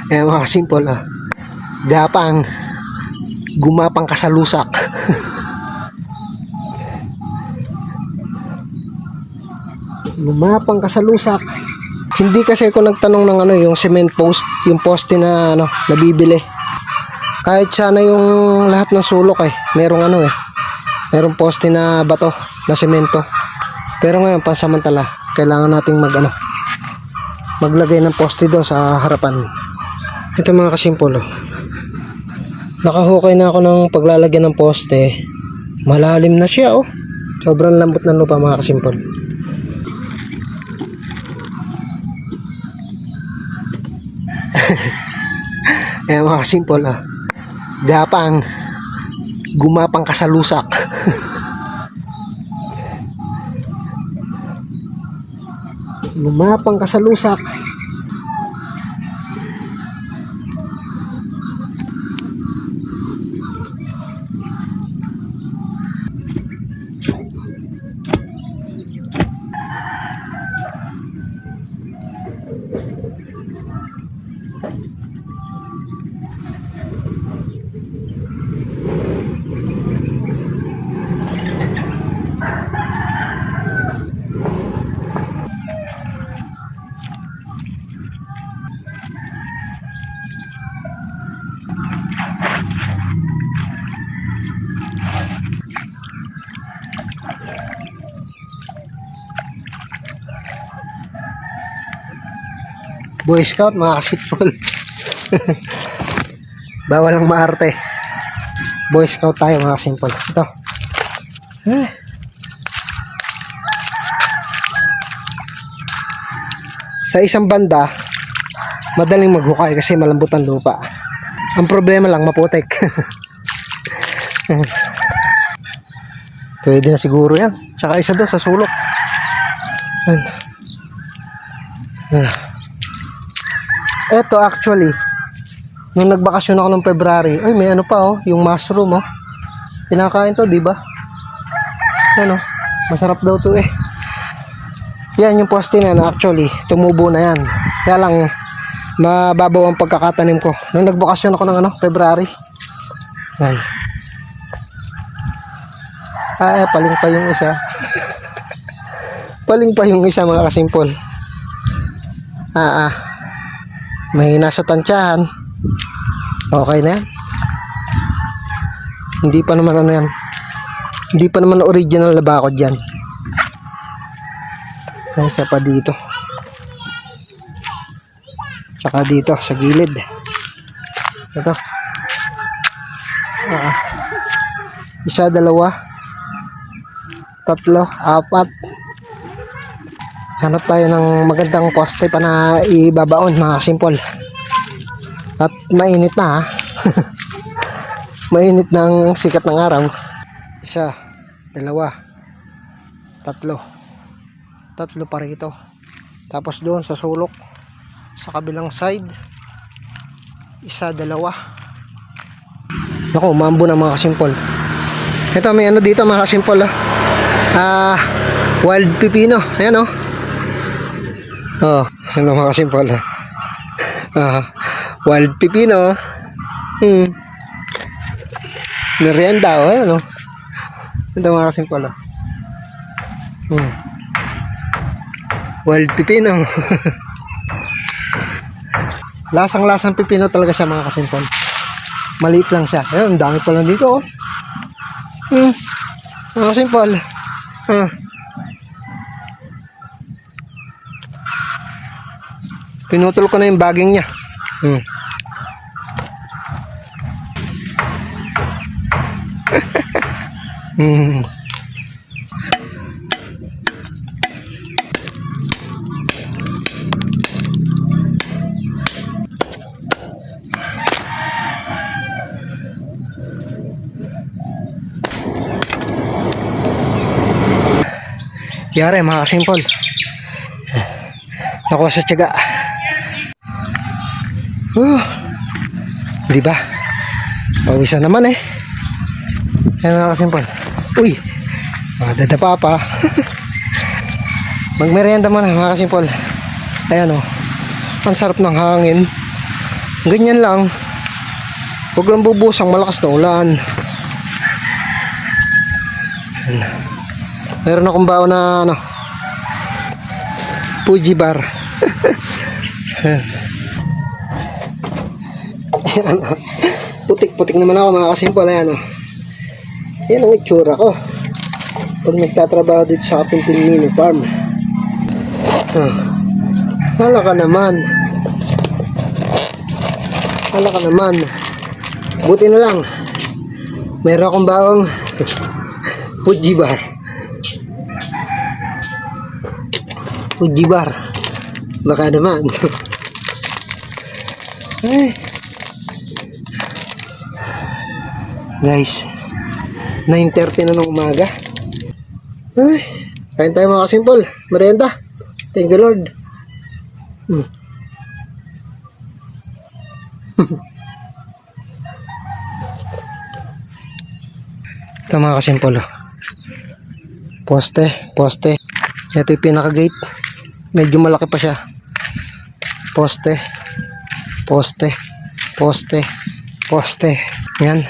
Ayan mga simple, gapang gumapang ka sa lusak. Gumapang ka sa lusak. Hindi kasi ako nagtanong ng yung cement post, yung poste na nabibili. Kahit sana yung lahat ng sulok merong merong poste na bato na semento. Pero ngayon pansamantala, kailangan nating maglagay ng poste doon sa harapan. Ito mga kasimpolo, nakahukay na ako ng paglalagyan ng poste. Malalim na siya sobrang lambot ng lupa mga kasimpol. Ayan mga kasimpol, gapang gumapang ka sa lusak. Gumapang ka sa lusak. Boy Scout mga kasipol. Bawal ang maarte. Boy Scout tayo mga kasipol. Ito. Sa isang banda, madaling maghukay kasi malambot ang lupa. Ang problema lang, maputik. Pwede na siguro yan. Tsaka isa doon sa sulok. Eto actually, nung nagbakasyon ako ng February, may yung mushroom kinakain to, di ba? Masarap daw to Yan yung poste na actually, tumubo na yan. Kaya lang, mababaw ang pagkakatanim ko. Nung nagbakasyon ako ng February. Yan. Paling pa yung isa. Paling pa yung isa mga kasimpol. May nasa tansyahan. Okay na yan. Hindi pa naman yan. Hindi pa naman original na bakod yan. May isa pa dito. Tsaka dito sa gilid. Ito. Isa, dalawa, tatlo, apat. Hanap tayo ng magandang poste pa na ibabaon mga simple. At mainit na mainit ng sikat ng araw. Isa, dalawa, tatlo. Tatlo pa rito. Tapos doon sa sulok, sa kabilang side, isa, dalawa. Naku, umambo na mga kasimple. Ito may dito mga kasimple. Wild pipino. Ayan ano mga kasimple. Wild pipino. Merienda ito mga kasimple. Wild pipino. Lasang pipino talaga siya mga kasimple. Maliit lang siya. Ayun, ang dami pa lang dito mga kasimple. Pinutol ko na yung baging niya. Yari mga kasimple. Nakuha sa tiyaga. Di ba? Pawisan naman Ayan mga kasimpol. Uy, madadapa pa. Magmerienda muna mga kasimpol. Ayan Ang sarap ng hangin. Ganyan lang. Huwag lang bubusang malakas na ulan. Meron akong baon na ano, Fuji bar. Putik-putik naman ako mga kasimpol. Ayan, oh. Yan ang itsura ko pag nagtatrabaho dito sa Kapinpin Mini Farm. Hala ka naman. Hala ka naman. Buti na lang meron akong baong Fuji bar. Fuji bar. Baka naman. Ay. Guys, 9:30 na ng umaga. Ay, kain tayo mga kasimpol. Merienda. Thank you Lord. Ito mga kasimpol. Poste. Ito yung pinaka-gate. Medyo malaki pa siya. Poste. Yan.